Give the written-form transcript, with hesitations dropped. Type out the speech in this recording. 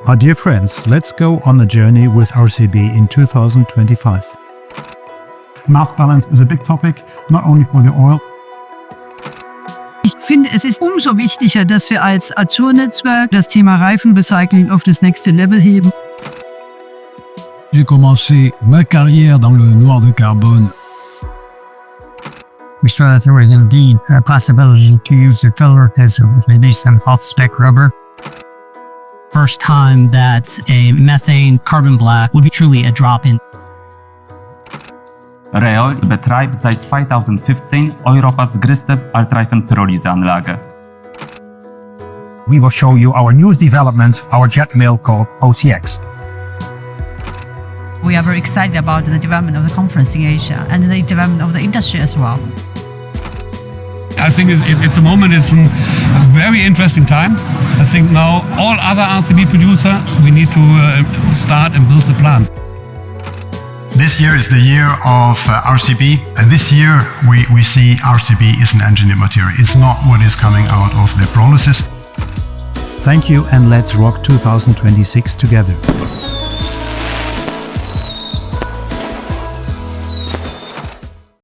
My dear friends, let's go on a journey with RCB in 2025. Mass balance is a big topic, not only for the oil. Ich finde, es ist umso wichtiger, dass wir als Azur-Netzwerk das Thema Reifenrecycling auf das nächste Level heben. J'ai commencé ma carrière dans le noir de carbone. We saw that there was indeed a possibility to use the filler as maybe some off-spec rubber. First time that a methane carbon black would be truly a drop-in. ReOil betreibt seit 2015 Europas größte Altreifenpyrolyseanlage. We will show you our newest development, our jet mill called OCX. We are very excited about the development of the conference in Asia and the development of the industry as well. I think it's a moment, it's a very interesting time. I think now all other RCB producers, we need to start and build the plants. This year is the year of RCB, and this year we see RCB is an engineered material. It's not what is coming out of the pyrolysis. Thank you, and let's rock 2026 together.